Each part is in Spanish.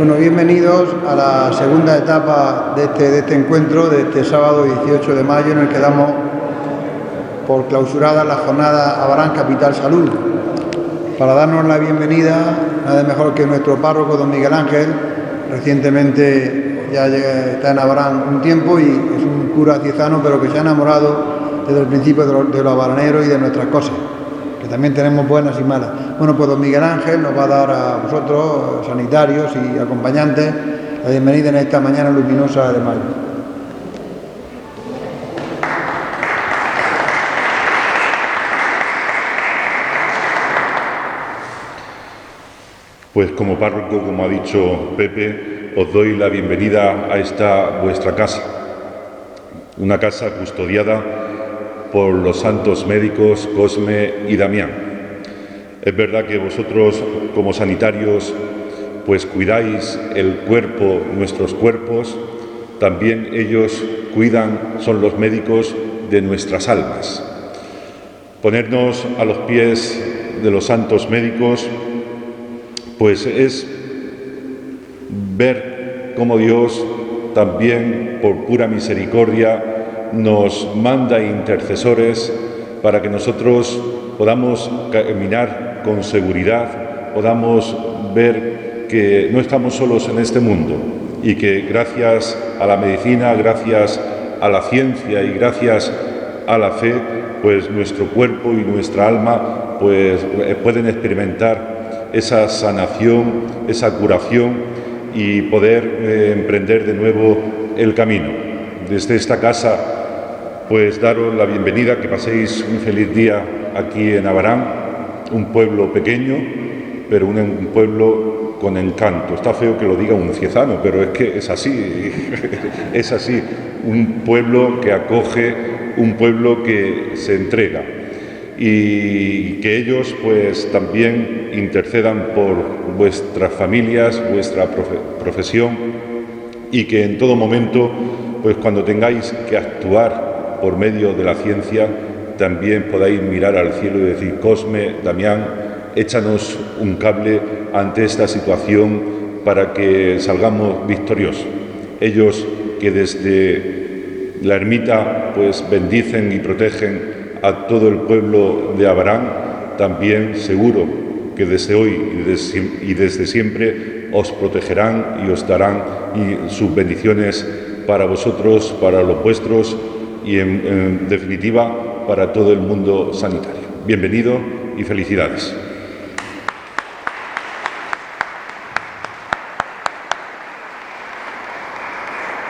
Bueno, bienvenidos a la segunda etapa de este encuentro, de este sábado 18 de mayo, en el que damos por clausurada la jornada Abarán Capital Salud. Para darnos la bienvenida, nada mejor que nuestro párroco, don Miguel Ángel. Recientemente ya está en Abarán un tiempo y es un cura ciezano, pero que se ha enamorado desde el principio de los abaraneros y de nuestras cosas, que también tenemos buenas y malas. Bueno, pues don Miguel Ángel nos va a dar a vosotros, sanitarios y acompañantes, la bienvenida en esta mañana luminosa de mayo. Pues como párroco, como ha dicho Pepe, os doy la bienvenida a esta vuestra casa, una casa custodiada por los santos médicos Cosme y Damián. Es verdad que vosotros, como sanitarios, pues cuidáis el cuerpo, nuestros cuerpos, también ellos cuidan, son los médicos de nuestras almas. Ponernos a los pies de los santos médicos, pues es ver cómo Dios también, por pura misericordia, nos manda intercesores para que nosotros podamos caminar con seguridad, podamos ver que no estamos solos en este mundo y que gracias a la medicina, gracias a la ciencia y gracias a la fe, pues nuestro cuerpo y nuestra alma pues pueden experimentar esa sanación, esa curación y poder emprender de nuevo el camino. Desde esta casa, pues daros la bienvenida, que paséis un feliz día aquí en Abarán, un pueblo pequeño, pero un pueblo con encanto. Está feo que lo diga un ciezano, pero es que es así, es así. Un pueblo que acoge, un pueblo que se entrega. Y que ellos pues también intercedan por vuestras familias, vuestra profesión, y que en todo momento, pues cuando tengáis que actuar por medio de la ciencia, también podáis mirar al cielo y decir: Cosme, Damián, échanos un cable ante esta situación para que salgamos victoriosos. Ellos que desde la ermita pues bendicen y protegen a todo el pueblo de Abarán, también seguro que desde hoy y desde siempre os protegerán y os darán sus bendiciones para vosotros, para los vuestros y en definitiva para todo el mundo sanitario. Bienvenido y felicidades.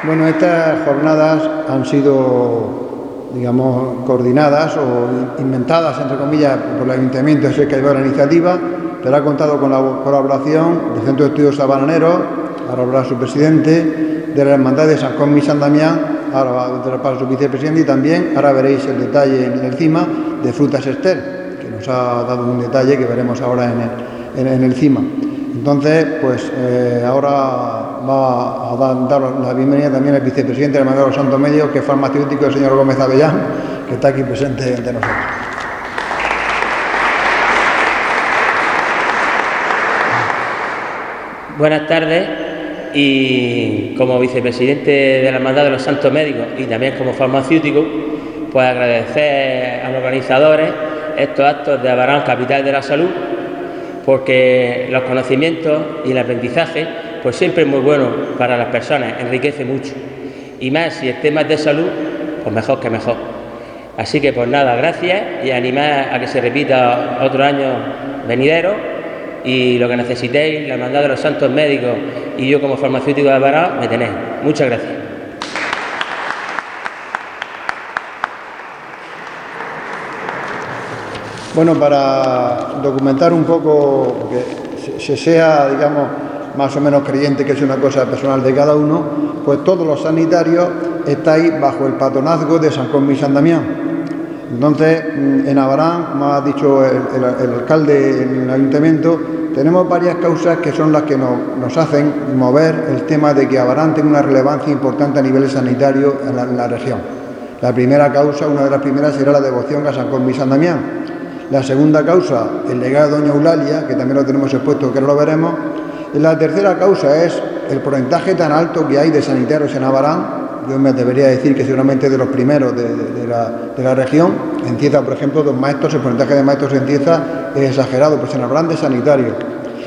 Bueno, estas jornadas han sido, digamos, coordinadas o inventadas, entre comillas, por el Ayuntamiento. Sé que hay la iniciativa, pero ha contado con la colaboración del Centro de Estudios Abaraneros, ahora hablará su presidente, de la Hermandad de San Cosme y San Damián, ahora va a para su vicepresidente, y también, ahora veréis el detalle en el CIMA, de Frutas Estel, que nos ha dado un detalle que veremos ahora en el CIMA. Entonces, pues ahora va a dar la bienvenida también al vicepresidente de la Hermandad de los Santos Médicos, que es farmacéutico, el señor Gómez Avellán, que está aquí presente entre nosotros. Buenas tardes, y como vicepresidente de la Hermandad de los Santos Médicos y también como farmacéutico, pues agradecer a los organizadores estos actos de Abarán Capital de la Salud, porque los conocimientos y el aprendizaje pues siempre es muy bueno para las personas, enriquece mucho, y más si el tema es de salud, pues mejor que mejor. Así que pues nada, gracias, y animar a que se repita otro año venidero, y lo que necesitéis, la Hermandad de los Santos Médicos y yo como farmacéutico de Abarán, me tenéis. Muchas gracias. Bueno, para documentar un poco, que se sea, digamos, más o menos creyente, que es una cosa personal de cada uno, pues todos los sanitarios estáis bajo el patronazgo de San Cosme y San Damián. Entonces, en Abarán, como ha dicho el alcalde en el ayuntamiento, tenemos varias causas que son las que nos hacen mover el tema de que Abarán tenga una relevancia importante a nivel sanitario en la región. La primera causa, una de las primeras, será la devoción a San Cosme y San Damián. La segunda causa, el legado de doña Eulalia, que también lo tenemos expuesto, que ahora lo veremos. La tercera causa es el porcentaje tan alto que hay de sanitarios en Abarán. Yo me debería decir que seguramente de los primeros de la región. En Cieza, por ejemplo, el porcentaje de maestros en Cieza es exagerado, pues en Abarán de sanitarios.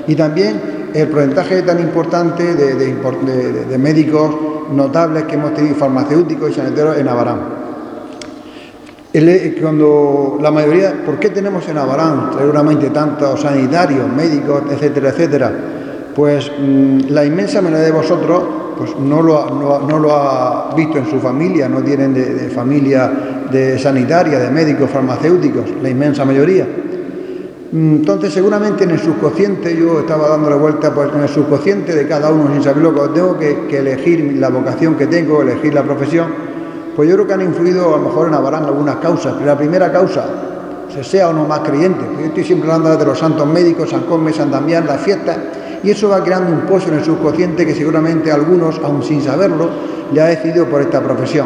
Y también el porcentaje tan importante de médicos notables que hemos tenido, farmacéuticos y sanitarios en Abarán. Cuando la mayoría, ¿por qué tenemos en Abarán seguramente tantos sanitarios, médicos, etcétera, etcétera? Pues la inmensa mayoría de vosotros pues no lo ha visto en su familia, no tienen de familia de sanitaria, de médicos, farmacéuticos, la inmensa mayoría. Entonces seguramente en el subconsciente, yo estaba dándole vuelta, pues en el subconsciente de cada uno, sin saber lo que tengo que elegir la vocación que tengo, elegir la profesión, pues yo creo que han influido a lo mejor en Abarán algunas causas. Pero la primera causa, sea o no más creyente, yo estoy siempre hablando de los santos médicos, San Cosme, San Damián, las fiestas, y eso va creando un pozo en el subconsciente que seguramente a algunos, aun sin saberlo, le ha decidido por esta profesión.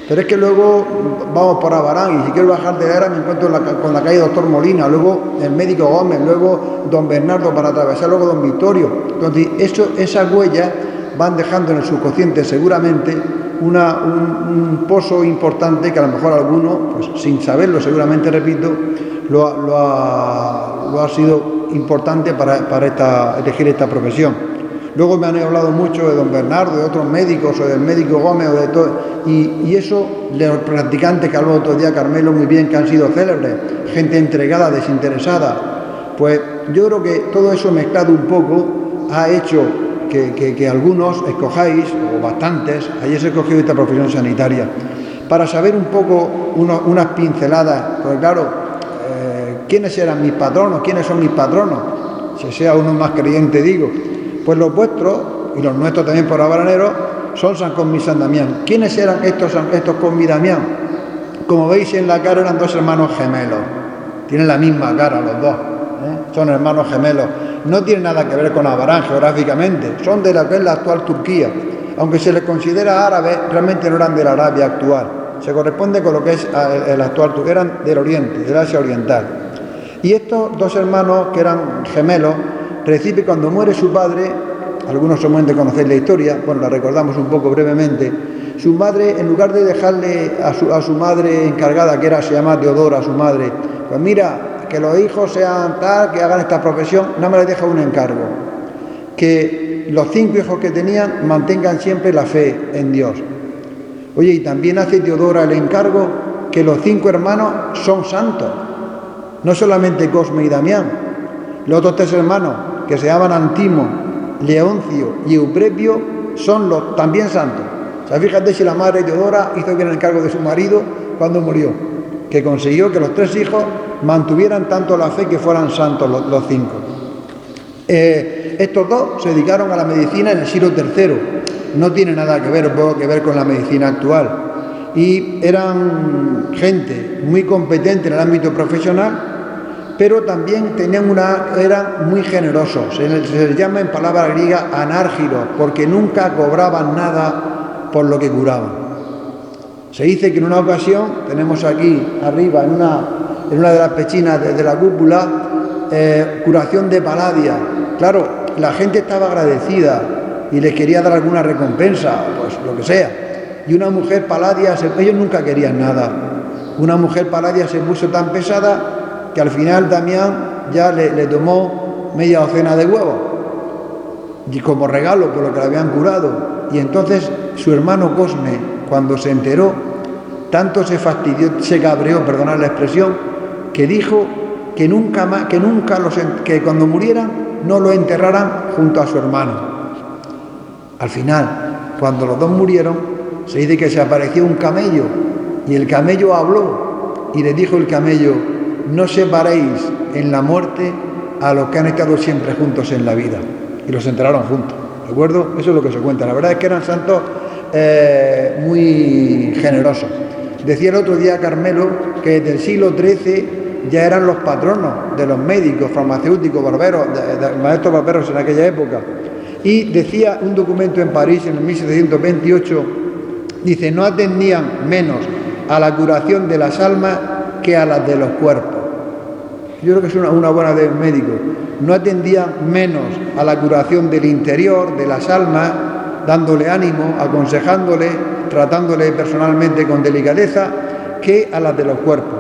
Pero es que luego vamos por Abarán y si quiero bajar de Gara me encuentro con la calle Doctor Molina, luego el médico Gómez, luego Don Bernardo para atravesar, luego Don Victorio. Entonces esas huellas van dejando en el subconsciente seguramente un pozo importante que a lo mejor alguno, pues sin saberlo seguramente, repito, lo ha sido importante para elegir esta profesión. Luego me han hablado mucho de Don Bernardo, de otros médicos, o del médico Gómez, o de todo, y eso, de los practicantes que habló otro día Carmelo muy bien, que han sido célebres, gente entregada, desinteresada. Pues yo creo que todo eso mezclado un poco ha hecho que algunos escojáis, o bastantes, hayáis escogido esta profesión sanitaria, para saber un poco unas pinceladas, porque claro, ¿quiénes eran mis patronos? ¿Quiénes son mis patronos? Si sea uno más creyente, digo. Pues los vuestros, y los nuestros también por abaraneros, son San Cosme y San Damián. ¿Quiénes eran estos Cosme y Damián? Como veis en la cara eran dos hermanos gemelos. Tienen la misma cara los dos. Son hermanos gemelos. No tienen nada que ver con Abarán geográficamente. Son de lo que es la actual Turquía. Aunque se les considera árabes, realmente no eran de la Arabia actual. Se corresponde con lo que es el actual Turquía. Eran del Oriente, del Asia Oriental. Y estos dos hermanos, que eran gemelos, recibe cuando muere su padre, algunos seguramente conocéis la historia, bueno, la recordamos un poco brevemente, su madre, en lugar de dejarle a su madre encargada, que se llama Teodora, su madre, pues mira, que los hijos sean tal, que hagan esta profesión, no me les deja un encargo, que los 5 hijos que tenían mantengan siempre la fe en Dios. Oye, y también hace Teodora el encargo que los 5 hermanos son santos, no solamente Cosme y Damián, los otros 3 hermanos, que se llaman Antimo, Leoncio y Euprepio, son también santos. O sea, fíjate si la madre Teodora hizo bien el encargo de su marido cuando murió, que consiguió que los 3 hijos mantuvieran tanto la fe que fueran santos los 5. Estos dos se dedicaron a la medicina en el siglo III. No tiene nada que ver con la medicina actual. Y eran gente muy competente en el ámbito profesional, pero también eran muy generosos. Se les llama en palabra griega anárgiros, porque nunca cobraban nada por lo que curaban. Se dice que en una ocasión, tenemos aquí arriba, en una de las pechinas de la cúpula, curación de Paladia. Claro, la gente estaba agradecida y les quería dar alguna recompensa, pues lo que sea. Y una mujer Paladia, ellos nunca querían nada. Una mujer Paladia se puso tan pesada que al final Damián ya le tomó media docena de huevos, y como regalo por lo que le habían curado. Y entonces su hermano Cosme, cuando se enteró, tanto se fastidió, se cabreó, perdonad la expresión, que dijo que que cuando murieran no lo enterraran junto a su hermano. Al final, cuando los dos murieron, se dice que se apareció un camello, y el camello habló, y le dijo el camello: no separéis en la muerte a los que han estado siempre juntos en la vida. Y los enterraron juntos, ¿de acuerdo? Eso es lo que se cuenta. La verdad es que eran santos muy generosos. Decía el otro día Carmelo que desde el siglo XIII ya eran los patronos de los médicos, farmacéuticos, barberos, de maestros barberos en aquella época. Y decía un documento en París en el 1728, dice: no atendían menos a la curación de las almas que a las de los cuerpos. Yo creo que es una buena de médico. No atendían menos a la curación del interior, de las almas, dándole ánimo, aconsejándole, tratándole personalmente con delicadeza, que a las de los cuerpos.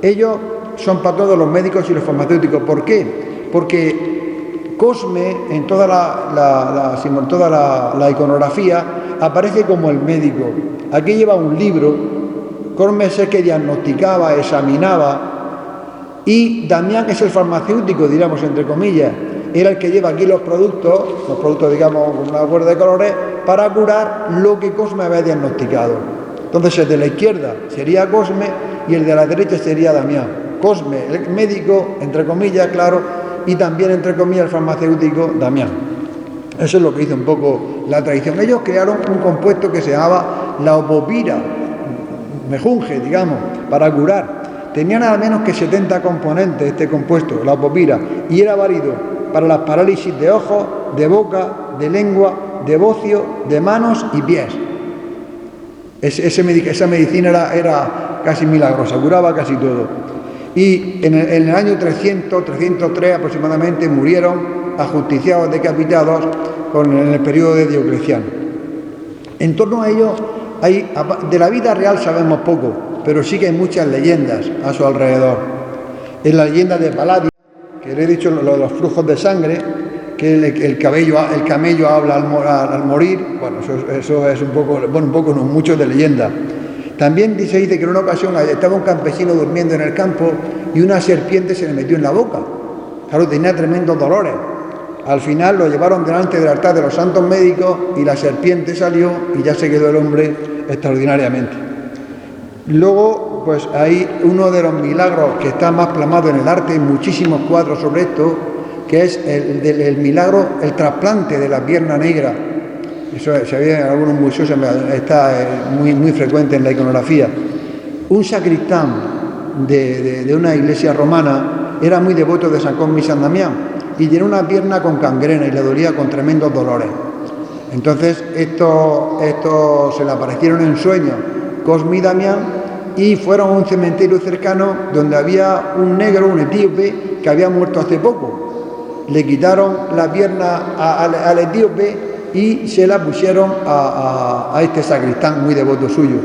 Ellos son para todos los médicos y los farmacéuticos. ¿Por qué? Porque Cosme, en toda la iconografía, aparece como el médico. Aquí lleva un libro. Cosme es el que diagnosticaba, examinaba, y Damián es el farmacéutico, diríamos entre comillas. Era el que lleva aquí los productos, digamos, con una cuerda de colores, para curar lo que Cosme había diagnosticado. Entonces el de la izquierda sería Cosme y el de la derecha sería Damián. Cosme, el médico, entre comillas, claro, y también, entre comillas, el farmacéutico, Damián. Eso es lo que hizo un poco la tradición. Ellos crearon un compuesto que se llamaba la opopira, mejunje, digamos, para curar. Tenían al menos que 70 componentes este compuesto, la opopira, y era válido para las parálisis de ojos, de boca, de lengua, de bocio, de manos y pies. Esa medicina era casi milagrosa, curaba casi todo. Y en el año 303 aproximadamente murieron ajusticiados, decapitados, en el periodo de Diocleciano. En torno a ellos, de la vida real sabemos poco, pero sí que hay muchas leyendas a su alrededor. En la leyenda de Palladio, que le he dicho lo de los flujos de sangre, que el camello habla al morir, bueno, eso es un poco, no mucho de leyenda. También se dice que en una ocasión estaba un campesino durmiendo en el campo y una serpiente se le metió en la boca. Claro, tenía tremendos dolores. Al final lo llevaron delante del altar de los santos médicos y la serpiente salió y ya se quedó el hombre extraordinariamente. Luego, pues hay uno de los milagros que está más plasmado en el arte, hay muchísimos cuadros sobre esto, que es el milagro, el trasplante de la pierna negra. Eso se había en algunos museos, está muy frecuente en la iconografía. Un sacristán de una iglesia romana era muy devoto de San Cosme y San Damián y tenía una pierna con gangrena y le dolía con tremendos dolores. Entonces esto se le aparecieron en sueños Cosme y Damián y fueron a un cementerio cercano donde había un negro, un etíope, que había muerto hace poco. Le quitaron la pierna al etíope y se la pusieron a este sacristán muy devoto suyo.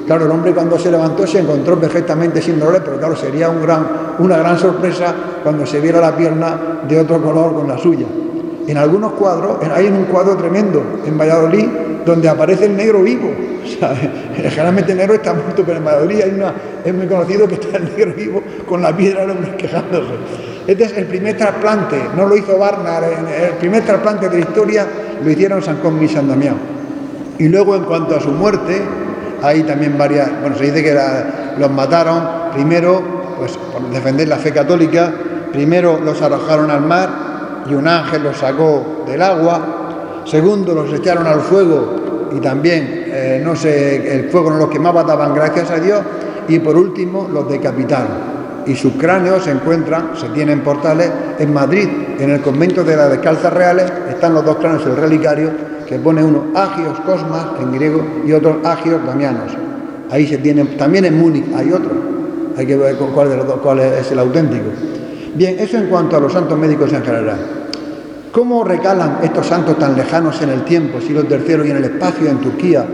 Claro, el hombre cuando se levantó se encontró perfectamente sin dolor, pero claro, sería una gran sorpresa cuando se viera la pierna de otro color con la suya. En algunos cuadros, hay un cuadro tremendo en Valladolid donde aparece el negro vivo. O sea, generalmente el negro está muerto, pero en Valladolid es muy conocido que está el negro vivo con la piedra del hombre quejándose. Este es el primer trasplante, no lo hizo Barnard, el primer trasplante de la historia lo hicieron San Cosme y San Damián. Y luego, en cuanto a su muerte, hay también varias, se dice que los mataron, primero, pues por defender la fe católica, primero los arrojaron al mar y un ángel los sacó del agua, segundo los echaron al fuego y también, el fuego no los quemaba, daban gracias a Dios, y por último los decapitaron. Y sus cráneos se tienen portales en Madrid, en el convento de las Descalzas Reales, están los dos cráneos, el relicario, que pone uno Agios Cosmas en griego y otro Agios Damianos. Ahí se tienen, también en Múnich hay otro, hay que ver cuál de los dos, cuál es el auténtico. Bien, eso en cuanto a los santos médicos en general. ¿Cómo recalan estos santos tan lejanos en el tiempo, siglo III, y en el espacio, en Turquía,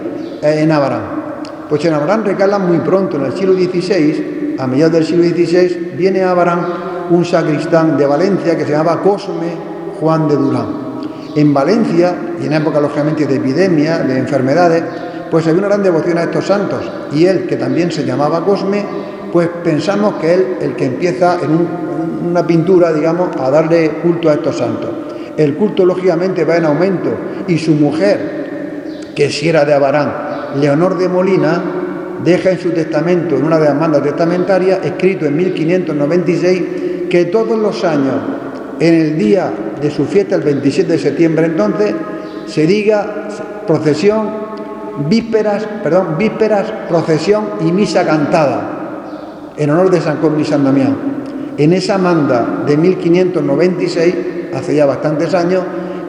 en Abarán? Pues en Abarán recalan muy pronto, en el siglo XVI, a mediados del siglo XVI, viene a Abarán un sacristán de Valencia que se llamaba Cosme Juan de Durán. En Valencia, y en época lógicamente de epidemia, de enfermedades, pues había una gran devoción a estos santos, y él, que también se llamaba Cosme, pues pensamos que él, el que empieza en una pintura, digamos, a darle culto a estos santos. El culto lógicamente va en aumento, y su mujer, que si era de Abarán, Leonor de Molina, deja en su testamento, en una de las mandas testamentarias, escrito en 1596, que todos los años, en el día de su fiesta, el 27 de septiembre entonces, se diga procesión, vísperas, procesión y misa cantada, en honor de San Cosme y San Damián. En esa manda de 1596, hace ya bastantes años,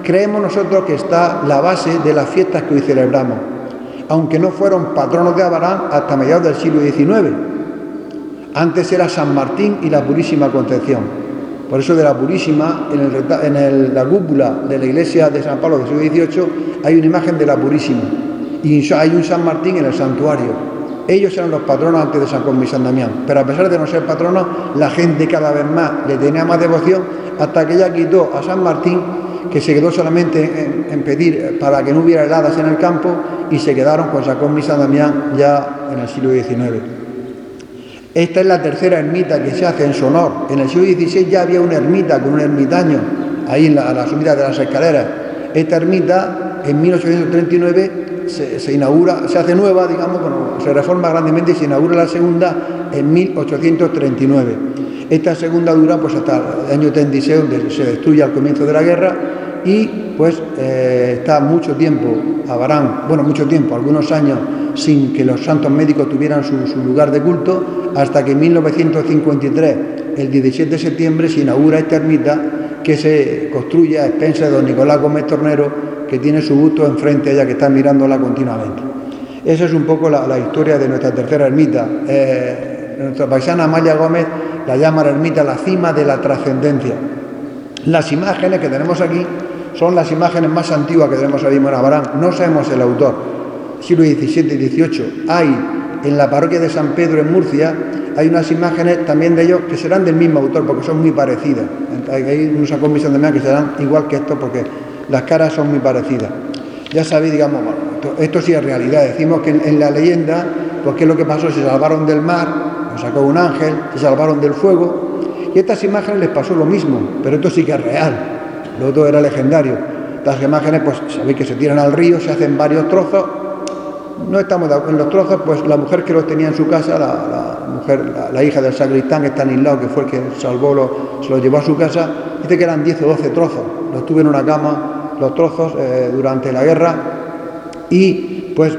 creemos nosotros que está la base de las fiestas que hoy celebramos, aunque no fueron patronos de Abarán hasta mediados del siglo XIX. Antes era San Martín y la Purísima Concepción. Por eso de la Purísima, en la cúpula de la iglesia de San Pablo del siglo XVIII, hay una imagen de la Purísima. Y hay un San Martín en el santuario. Ellos eran los patronos antes de San Cosme y San Damián. Pero a pesar de no ser patronos, la gente cada vez más le tenía más devoción, hasta que ya quitó a San Martín, que se quedó solamente en pedir para que no hubiera heladas en el campo, y se quedaron con San Cosme y San Damián ya en el siglo XIX. Esta es la tercera ermita que se hace en Sonor. En el siglo XVI ya había una ermita con un ermitaño ahí a la subida de las escaleras. Esta ermita en 1839 se inaugura, se hace nueva, digamos, bueno, se reforma grandemente y se inaugura la segunda en 1839. Esta segunda dura pues hasta el año 36, donde se destruye al comienzo de la guerra, y pues está mucho tiempo, mucho tiempo, algunos años, sin que los santos médicos tuvieran su lugar de culto, hasta que en 1953, el 17 de septiembre, se inaugura esta ermita, que se construye a expensas de don Nicolás Gómez Tornero, que tiene su busto enfrente a ella, que está mirándola continuamente. Esa es un poco la historia de nuestra tercera ermita. Nuestra paisana Amalia Gómez la llama la ermita la cima de la trascendencia. Las imágenes que tenemos aquí son las imágenes más antiguas que tenemos ahora mismo en Abarán. No sabemos el autor. Siglo XVII y XVIII. Hay en la parroquia de San Pedro en Murcia, hay unas imágenes también de ellos que serán del mismo autor, porque son muy parecidas. Hay unos San Cosme y San Damián que serán igual que estos, porque las caras son muy parecidas. Ya sabéis, digamos, bueno, esto sí es realidad. Decimos que en la leyenda, pues qué es lo que pasó: se salvaron del mar, los sacó un ángel, se salvaron del fuego, y a estas imágenes les pasó lo mismo, pero esto sí que es real, lo otro era legendario. Estas imágenes, pues sabéis que se tiran al río, se hacen varios trozos. No estamos en los trozos, pues la mujer que los tenía en su casa, la hija del sacristán, Estanislao, que fue el que salvó, se los llevó a su casa, dice que eran 10 o 12 trozos, los tuve en una cama, los trozos, durante la guerra, y pues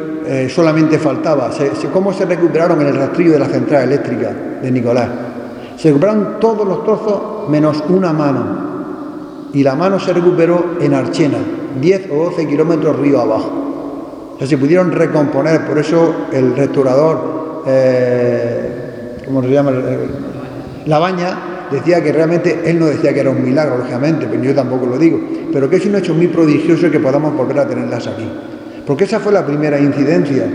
solamente faltaba, ¿cómo se recuperaron en el rastrillo de la central eléctrica de Nicolás? Se recuperaron todos los trozos menos una mano, y la mano se recuperó en Archena, 10 o 12 kilómetros río abajo. O sea, se pudieron recomponer. Por eso el restaurador, ¿cómo se llama? Labaña, decía que realmente, él no decía que era un milagro, lógicamente, pero yo tampoco lo digo, pero que es un hecho muy prodigioso que podamos volver a tenerlas aquí. Porque esa fue la primera incidencia: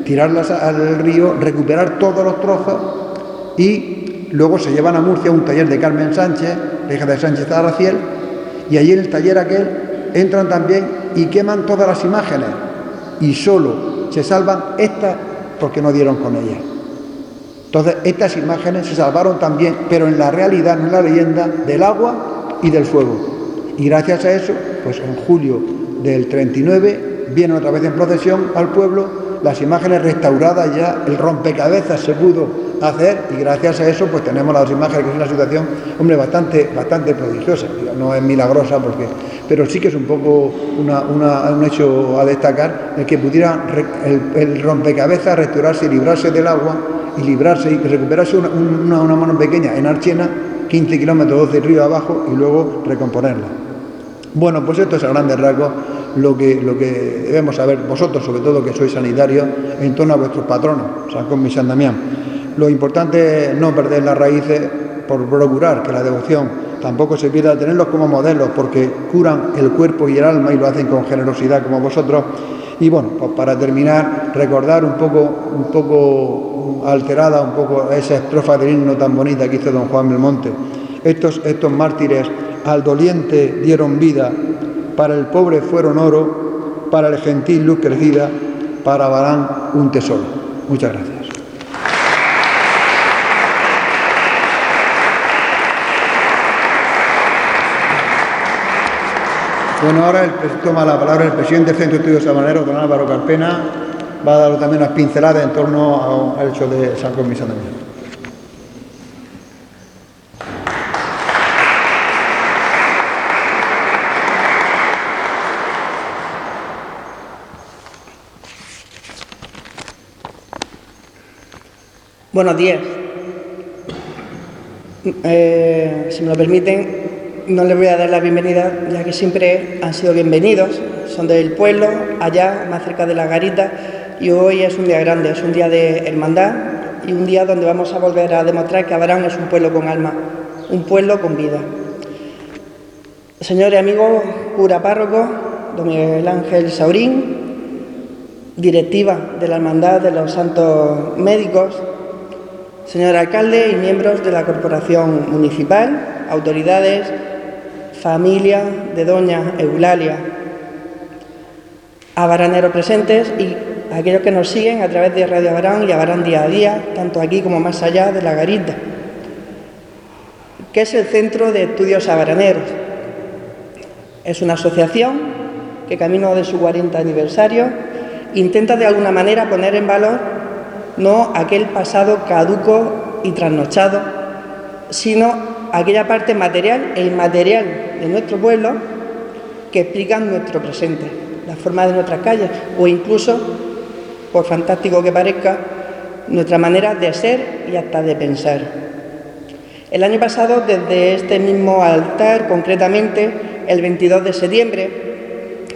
tirarlas al río, recuperar todos los trozos, y luego se llevan a Murcia a un taller de Carmen Sánchez, la hija de Sánchez Arraciel, y allí en el taller aquel entran también y queman todas las imágenes, y solo se salvan estas porque no dieron con ellas. Entonces estas imágenes se salvaron también, pero en la realidad, no en la leyenda, del agua y del fuego. Y gracias a eso, pues en julio del 39 vienen otra vez en procesión al pueblo las imágenes restauradas, ya el rompecabezas se pudo hacer, y gracias a eso pues tenemos las imágenes, que es una situación, hombre, bastante prodigiosa. No es milagrosa, pero sí que es un poco un hecho a destacar, el que pudiera el rompecabezas restaurarse y librarse del agua, y recuperarse una mano pequeña en Archena, 15 kilómetros, 12 ríos abajo, y luego recomponerla. Bueno, pues esto es a grandes rasgos lo que debemos saber vosotros, sobre todo que sois sanitarios, en torno a vuestros patronos, San Cosme y San Damián. Lo importante es no perder las raíces, por procurar que la devoción tampoco se pierda, tenerlos como modelos, porque curan el cuerpo y el alma, y lo hacen con generosidad como vosotros. Y bueno, pues para terminar, recordar un poco alterada, un poco esa estrofa del himno tan bonita que hizo don Juan Belmonte. Estos mártires al doliente dieron vida, para el pobre fueron oro, para el gentil luz crecida, para Abarán un tesoro. Muchas gracias. Bueno, ahora toma la palabra el presidente del Centro de Estudios Sabanero, don Álvaro Carpena. Va a dar también unas pinceladas en torno al hecho de San Cosme y San Damián. Buenos días. Si me lo permiten, no les voy a dar la bienvenida, ya que siempre han sido bienvenidos. Son del pueblo, allá, más cerca de la garita, y hoy es un día grande, es un día de hermandad, y un día donde vamos a volver a demostrar que Abarán es un pueblo con alma, un pueblo con vida. Señores amigos, cura párroco, don Miguel Ángel Saurín, directiva de la Hermandad de los Santos Médicos, señor alcalde y miembros de la corporación municipal, autoridades, familia de doña Eulalia, abaraneros presentes y aquellos que nos siguen a través de Radio Abarán y Abarán Día a Día, tanto aquí como más allá de la garita, que es el Centro de Estudios Abaraneros. Es una asociación que, camino de su 40 aniversario, intenta de alguna manera poner en valor no aquel pasado caduco y trasnochado, sino aquella parte material e inmaterial de nuestro pueblo que explican nuestro presente, la forma de nuestras calles o incluso, por fantástico que parezca, nuestra manera de ser y hasta de pensar. El año pasado, desde este mismo altar, concretamente el 22 de septiembre,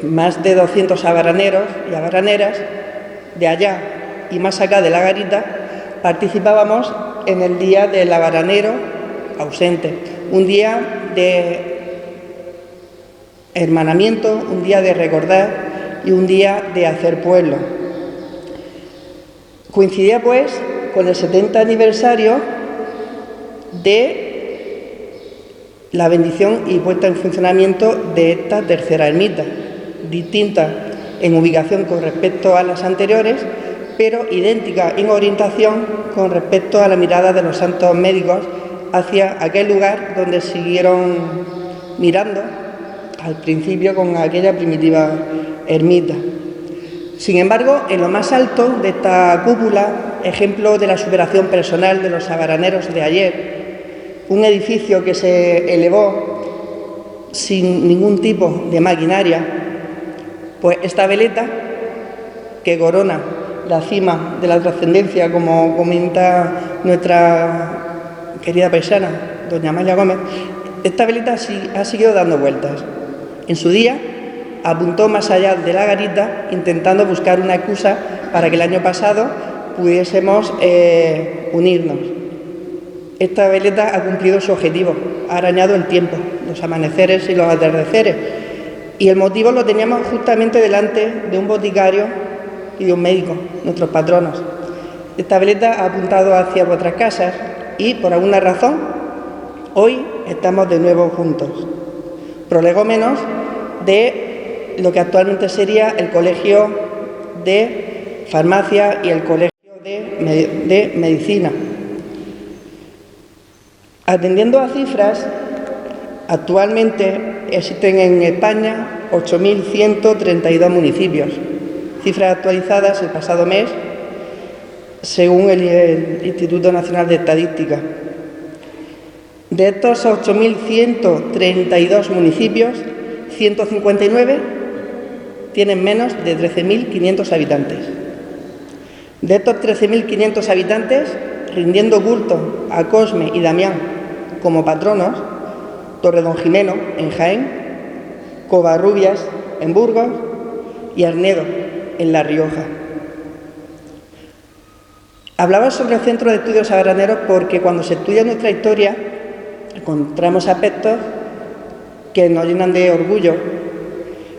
más de 200 abaraneros y abaraneras de allá y más acá de la garita participábamos en el Día del Abaranero ausente, un día de hermanamiento, un día de recordar y un día de hacer pueblo. Coincidía pues con el 70 aniversario de la bendición y puesta en funcionamiento de esta tercera ermita, distinta en ubicación con respecto a las anteriores, pero idéntica en orientación con respecto a la mirada de los santos médicos hacia aquel lugar donde siguieron mirando al principio con aquella primitiva ermita. Sin embargo, en lo más alto de esta cúpula, ejemplo de la superación personal de los abaraneros de ayer, un edificio que se elevó sin ningún tipo de maquinaria, pues esta veleta que corona la cima de la trascendencia, como comenta nuestra querida paisana, doña Amalia Gómez, esta veleta ha seguido dando vueltas. En su día apuntó más allá de la garita, intentando buscar una excusa para que el año pasado pudiésemos unirnos. Esta veleta ha cumplido su objetivo, ha arañado el tiempo, los amaneceres y los atardeceres, y el motivo lo teníamos justamente delante de un boticario y de un médico, nuestros patronos. Esta veleta ha apuntado hacia vuestras casas y, por alguna razón, hoy estamos de nuevo juntos. Prolegómenos de lo que actualmente sería el Colegio de Farmacia y el Colegio de Medicina. Atendiendo a cifras, actualmente existen en España 8.132 municipios, cifras actualizadas el pasado mes según el Instituto Nacional de Estadística. De estos 8.132 municipios, 159 tienen menos de 13.500 habitantes. De estos 13.500 habitantes, rindiendo culto a Cosme y Damián como patronos, Torredonjimeno en Jaén, Covarrubias en Burgos y Arnedo en La Rioja. Hablaba sobre el Centro de Estudios Abaraneros porque cuando se estudia nuestra historia encontramos aspectos que nos llenan de orgullo.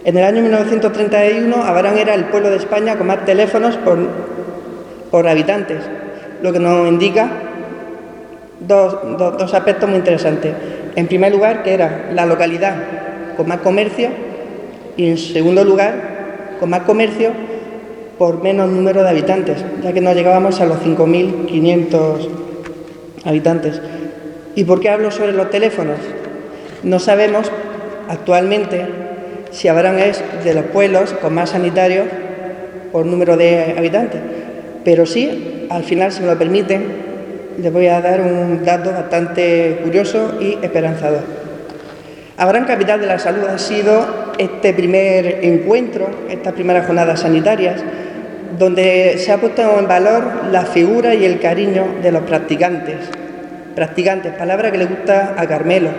En el año 1931, Abarán era el pueblo de España con más teléfonos por habitantes, lo que nos indica dos aspectos muy interesantes. En primer lugar, que era la localidad con más comercio, y en segundo lugar, con más comercio por menos número de habitantes, ya que no llegábamos a los 5.500 habitantes. ¿Y por qué hablo sobre los teléfonos? No sabemos actualmente si Abarán es de los pueblos con más sanitarios por número de habitantes, pero sí, al final, si me lo permiten, les voy a dar un dato bastante curioso y esperanzador. Abarán, capital de la salud, ha sido este primer encuentro, estas primeras jornadas sanitarias, donde se ha puesto en valor la figura y el cariño de los practicantes. Practicantes, palabra que le gusta a Carmelo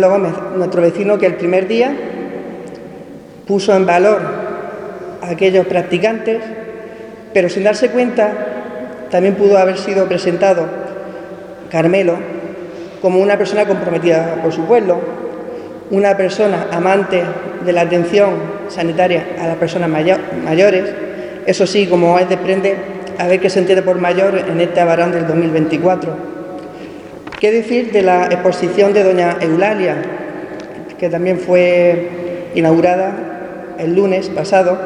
Gómez, nuestro vecino, que el primer día puso en valor a aquellos practicantes, pero sin darse cuenta también pudo haber sido presentado Carmelo como una persona comprometida por su pueblo, una persona amante de la atención sanitaria a las personas mayores. Eso sí, como es desprende, a ver qué se entiende por mayor en este Abarán del 2024. ¿Qué decir de la exposición de doña Eulalia, que también fue inaugurada el lunes pasado?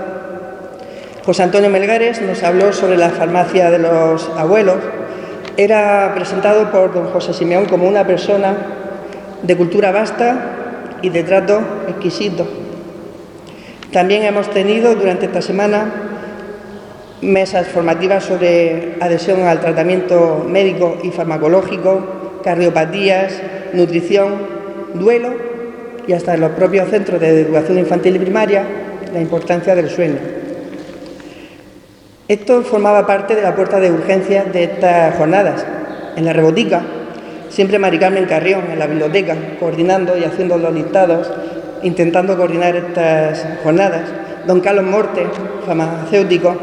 José Antonio Melgares nos habló sobre la farmacia de los abuelos. Era presentado por don José Simeón como una persona de cultura vasta y de trato exquisito. También hemos tenido durante esta semana mesas formativas sobre adhesión al tratamiento médico y farmacológico, cardiopatías, nutrición, duelo y hasta en los propios centros de educación infantil y primaria, la importancia del sueño. Esto formaba parte de la puerta de urgencias de estas jornadas. En la rebotica, siempre Mari Carmen Carrión, en la biblioteca, coordinando y haciendo los listados, intentando coordinar estas jornadas. Don Carlos Morte, farmacéutico,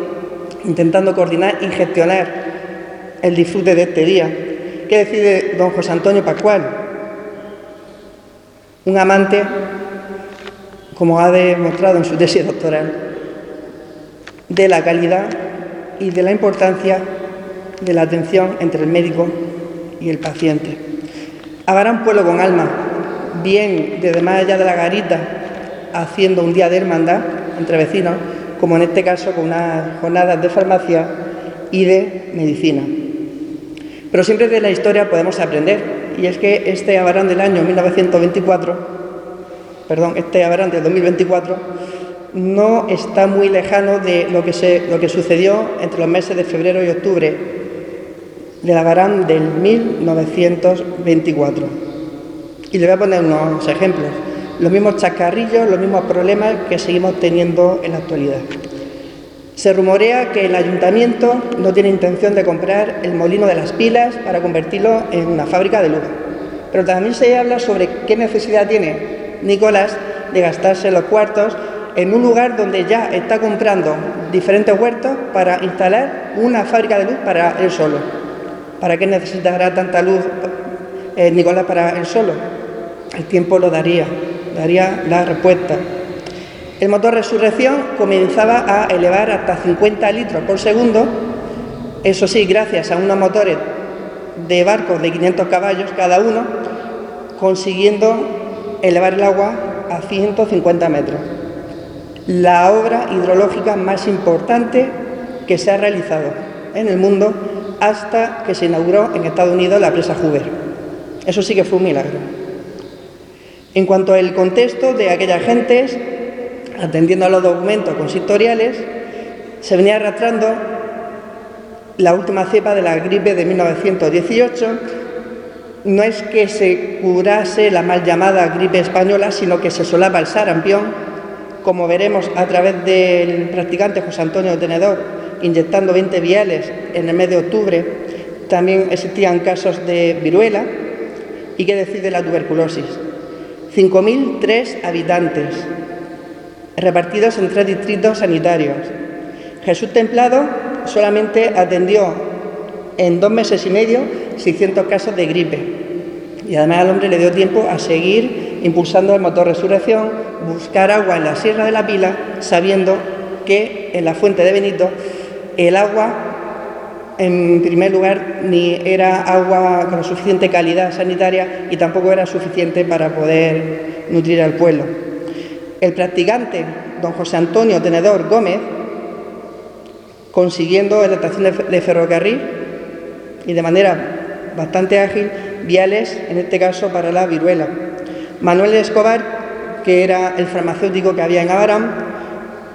intentando coordinar y gestionar el disfrute de este día. ¿Qué decir de don José Antonio Pascual? Un amante, como ha demostrado en su tesis doctoral, de la calidad y de la importancia de la atención entre el médico y el paciente. Abarán, pueblo con alma, bien desde más allá de la garita, haciendo un día de hermandad entre vecinos, como en este caso con unas jornadas de farmacia y de medicina. Pero siempre de la historia podemos aprender, y es que este Abarán del año 2024, no está muy lejano de lo que sucedió entre los meses de febrero y octubre del Abarán del 1924. Y le voy a poner unos ejemplos. Los mismos chascarrillos, los mismos problemas que seguimos teniendo en la actualidad. Se rumorea que el ayuntamiento no tiene intención de comprar el molino de las pilas para convertirlo en una fábrica de luz. Pero también se habla sobre qué necesidad tiene Nicolás de gastarse los cuartos en un lugar donde ya está comprando diferentes huertos para instalar una fábrica de luz para él solo. ¿Para qué necesitará tanta luz Nicolás para él solo? El tiempo lo daría la respuesta. El motor Resurrección comenzaba a elevar hasta 50 litros por segundo, eso sí, gracias a unos motores de barcos de 500 caballos cada uno, consiguiendo elevar el agua a 150 metros. La obra hidrológica más importante que se ha realizado en el mundo hasta que se inauguró en Estados Unidos la presa Hoover. Eso sí que fue un milagro. En cuanto al contexto de aquellas gentes, atendiendo a los documentos consistoriales, se venía arrastrando la última cepa de la gripe de 1918. No es que se curase la mal llamada gripe española, sino que se solapa el sarampión, como veremos a través del practicante José Antonio Tenedor, inyectando 20 viales en el mes de octubre. También existían casos de viruela. ¿Y qué decir de la tuberculosis? 5.003 habitantes, repartidos en 3 distritos sanitarios. Jesús Templado solamente atendió en 2 meses y medio 600 casos de gripe. Y además al hombre le dio tiempo a seguir impulsando el motor Resurrección, buscar agua en la Sierra de la Pila, sabiendo que en la fuente de Benito el agua, en primer lugar, ni era agua con suficiente calidad sanitaria y tampoco era suficiente para poder nutrir al pueblo. El practicante, don José Antonio Tenedor Gómez, consiguiendo en la estación de ferrocarril y de manera bastante ágil, viales, en este caso para la viruela. Manuel Escobar, que era el farmacéutico que había en Abarán,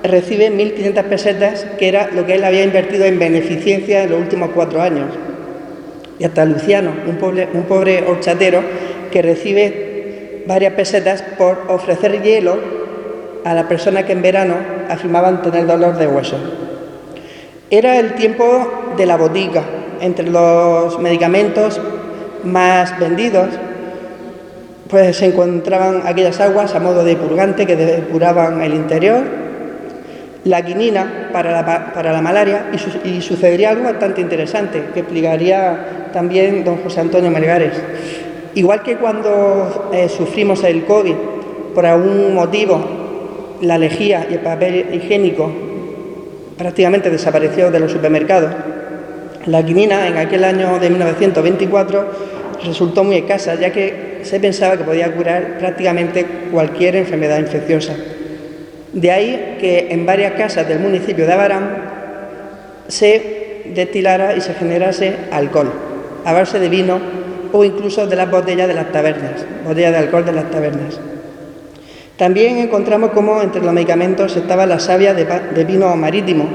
recibe 1.500 pesetas, que era lo que él había invertido en beneficencia en los últimos 4 años. Y hasta Luciano, un pobre horchatero, que recibe varias pesetas por ofrecer hielo a las personas que en verano afirmaban tener dolor de hueso. Era el tiempo de la botica. Entre los medicamentos más vendidos, pues se encontraban aquellas aguas a modo de purgante que depuraban el interior, la quinina para la malaria y sucedería algo bastante interesante que explicaría también don José Antonio Melgares. Igual que cuando sufrimos el COVID, por algún motivo la lejía y el papel higiénico prácticamente desapareció de los supermercados, la quinina en aquel año de 1924 resultó muy escasa, ya que se pensaba que podía curar prácticamente cualquier enfermedad infecciosa. De ahí que en varias casas del municipio de Abarán se destilara y se generase alcohol, a base de vino o incluso de las botellas de las tabernas, botellas de alcohol de las tabernas. También encontramos cómo entre los medicamentos estaba la savia de pino marítimo.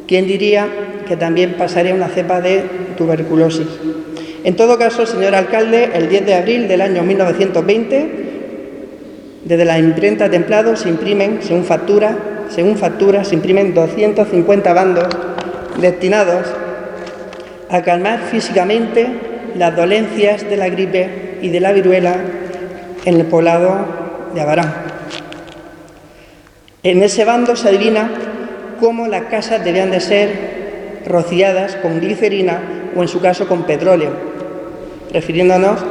¿Quién diría que también pasaría una cepa de tuberculosis? En todo caso, señor alcalde, el 10 de abril del año 1920, desde la imprenta Templado se imprimen, según factura, se imprimen 250 bandos destinados a calmar físicamente las dolencias de la gripe y de la viruela en el poblado de Abarán. En ese bando se adivina cómo las casas debían de ser rociadas con glicerina o en su caso con petróleo, refiriéndonos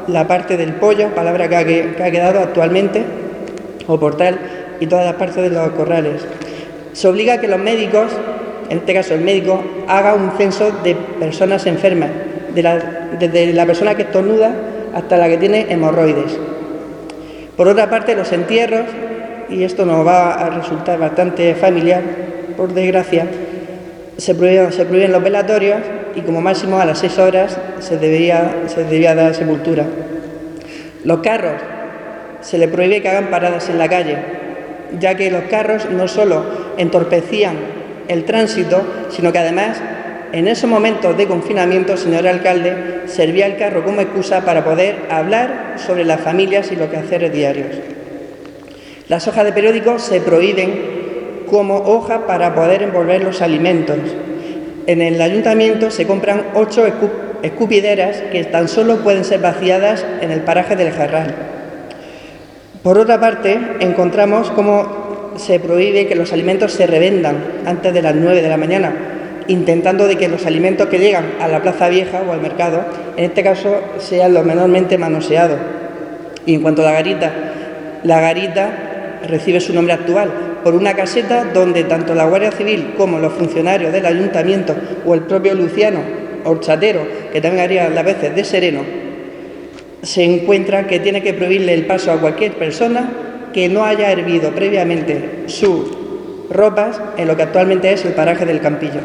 la parte del pollo, palabra que ha quedado actualmente, o portal, y todas las partes de los corrales. Se obliga a que los médicos, en este caso el médico, haga un censo de personas enfermas, desde la persona que estornuda hasta la que tiene hemorroides. Por otra parte, los entierros, y esto nos va a resultar bastante familiar, por desgracia, se prohíben los velatorios y como máximo a las 6 horas se debía dar sepultura. Los carros, se les prohíbe que hagan paradas en la calle, ya que los carros no solo entorpecían el tránsito, sino que además, en esos momentos de confinamiento, señor alcalde, servía el carro como excusa para poder hablar sobre las familias y los quehaceres diarios. Las hojas de periódico se prohíben como hoja para poder envolver los alimentos. En el ayuntamiento se compran 8 escupideras que tan solo pueden ser vaciadas en el paraje del Jarral. Por otra parte, encontramos cómo se prohíbe que los alimentos se revendan antes de las 9 de la mañana, intentando de que los alimentos que llegan a la plaza vieja o al mercado, en este caso, sean lo menormente manoseados. Y en cuanto a la garita recibe su nombre actual por una caseta donde tanto la Guardia Civil como los funcionarios del ayuntamiento o el propio Luciano, horchatero, que también haría las veces de sereno, se encuentra que tiene que prohibirle el paso a cualquier persona que no haya hervido previamente sus ropas en lo que actualmente es el paraje del Campillo.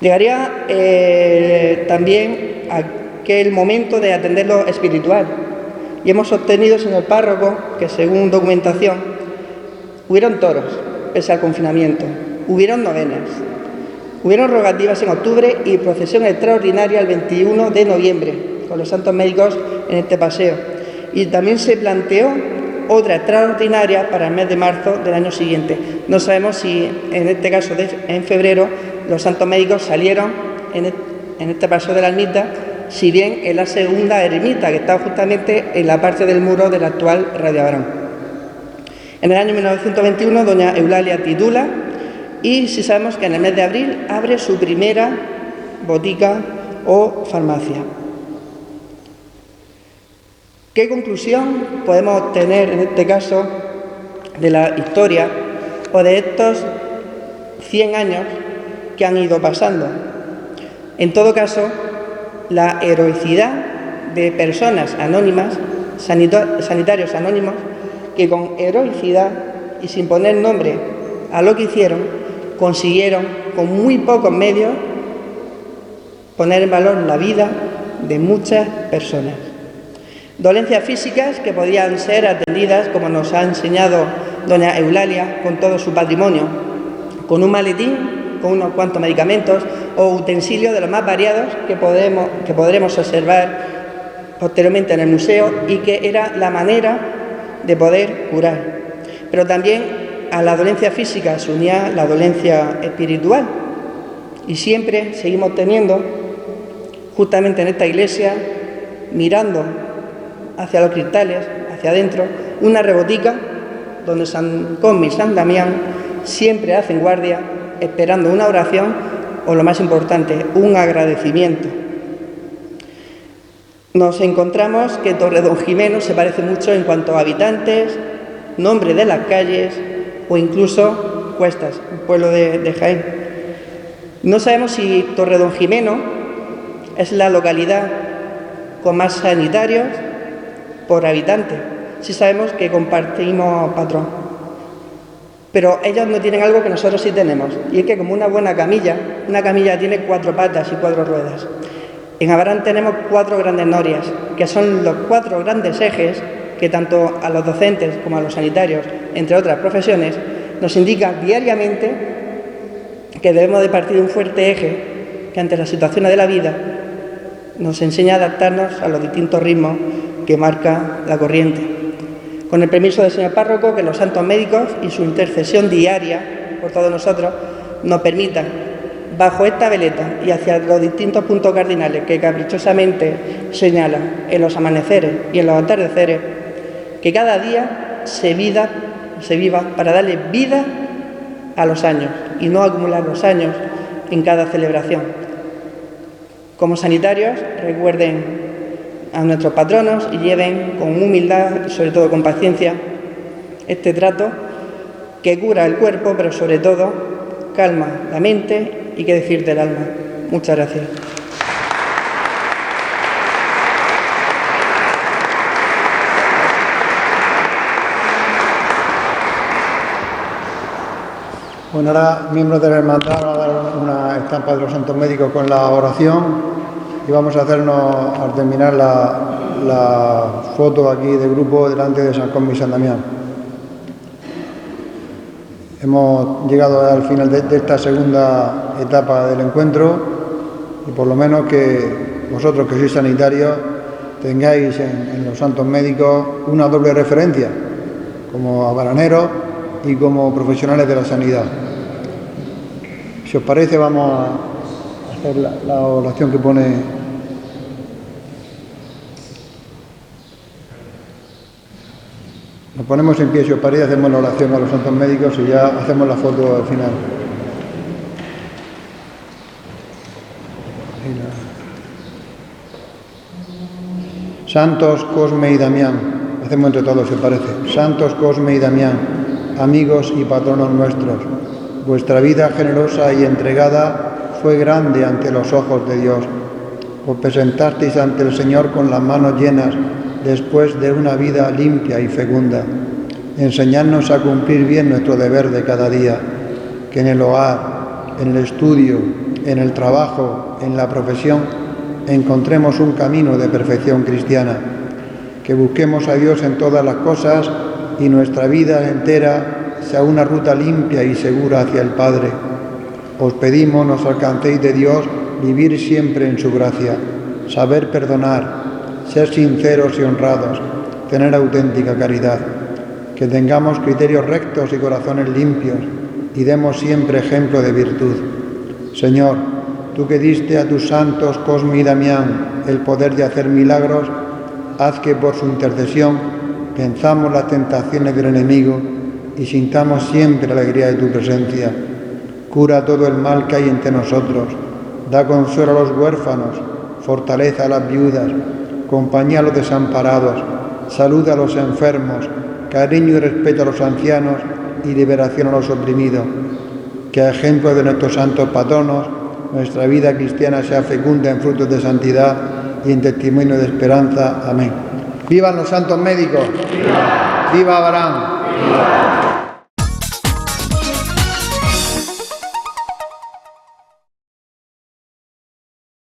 Llegaría también aquel momento de atender lo espiritual y hemos obtenido, señor párroco, que según documentación hubieron toros pese al confinamiento, hubieron novenas, hubieron rogativas en octubre y procesión extraordinaria el 21 de noviembre con los santos médicos en este paseo, y también se planteó otra extraordinaria para el mes de marzo del año siguiente. No sabemos si en este caso en febrero los santos médicos salieron en este paseo de la ermita, si bien en la segunda ermita que estaba justamente en la parte del muro del actual Radio Abarán. En el año 1921 doña Eulalia titula y si sabemos que en el mes de abril abre su primera botica o farmacia. ¿Qué conclusión podemos obtener en este caso de la historia o de estos 100 años que han ido pasando? En todo caso, la heroicidad de personas anónimas, sanitarios anónimos, que con heroicidad y sin poner nombre a lo que hicieron, consiguieron con muy pocos medios poner en valor la vida de muchas personas. Dolencias físicas que podían ser atendidas, como nos ha enseñado doña Eulalia, con todo su patrimonio, con un maletín, con unos cuantos medicamentos o utensilios de los más variados que podremos observar posteriormente en el museo y que era la manera de poder curar. Pero también a la dolencia física se unía la dolencia espiritual y siempre seguimos teniendo, justamente en esta iglesia, mirando hacia los cristales, hacia adentro, una rebotica donde San Cosme y San Damián siempre hacen guardia, esperando una oración o, lo más importante, un agradecimiento. Nos encontramos que Torredonjimeno se parece mucho en cuanto a habitantes, nombre de las calles o incluso Cuestas, un pueblo de Jaén. No sabemos si Torredonjimeno es la localidad con más sanitarios por habitante. Sí sabemos que compartimos patrón, pero ellos no tienen algo que nosotros sí tenemos, y es que como una camilla tiene 4 patas y 4 ruedas. En Abarán tenemos 4 grandes norias, que son los 4 grandes ejes que tanto a los docentes como a los sanitarios, entre otras profesiones, nos indican diariamente que debemos de partir de un fuerte eje que ante las situaciones de la vida nos enseña a adaptarnos a los distintos ritmos que marca la corriente. Con el permiso del señor párroco, que los santos médicos y su intercesión diaria por todos nosotros nos permitan, bajo esta veleta y hacia los distintos puntos cardinales que caprichosamente señalan en los amaneceres y en los atardeceres, que cada día se viva para darle vida a los años y no acumular los años en cada celebración. Como sanitarios, recuerden a nuestros patronos y lleven con humildad y sobre todo con paciencia este trato que cura el cuerpo, pero sobre todo calma la mente y qué decir del alma. Muchas gracias. Bueno, ahora miembros de la hermandad van a dar una estampa de los santos médicos con la oración y vamos a hacernos, al terminar, la foto aquí de grupo delante de San Cosme y San Damián. Hemos llegado al final de esta segunda etapa del encuentro y por lo menos que vosotros que sois sanitarios tengáis en los santos médicos una doble referencia como abaraneros y como profesionales de la sanidad. Si os parece, vamos a hacer la oración que pone. Nos ponemos en pie, si os parece, hacemos la oración a los santos médicos y ya hacemos la foto al final. Santos Cosme y Damián. Hacemos entre todos, si os parece. Santos Cosme y Damián, amigos y patronos nuestros, vuestra vida generosa y entregada fue grande ante los ojos de Dios. Os presentasteis ante el Señor con las manos llenas después de una vida limpia y fecunda. Enseñadnos a cumplir bien nuestro deber de cada día, que en el hogar, en el estudio, en el trabajo, en la profesión, encontremos un camino de perfección cristiana, que busquemos a Dios en todas las cosas y nuestra vida entera sea una ruta limpia y segura hacia el Padre. Os pedimos nos alcancéis de Dios vivir siempre en su gracia, saber perdonar, ser sinceros y honrados, tener auténtica caridad, que tengamos criterios rectos y corazones limpios y demos siempre ejemplo de virtud. Señor, tú que diste a tus santos Cosme y Damián el poder de hacer milagros, haz que por su intercesión venzamos las tentaciones del enemigo y sintamos siempre la alegría de tu presencia. Cura todo el mal que hay entre nosotros, da consuelo a los huérfanos, fortaleza a las viudas, compañía a los desamparados, salud a los enfermos, cariño y respeto a los ancianos y liberación a los oprimidos. Que a ejemplo de nuestros santos patronos, nuestra vida cristiana sea fecunda en frutos de santidad y en testimonio de esperanza. Amén. ¡Vivan los santos médicos! ¡Viva! ¡Viva Abarán! ¡Viva!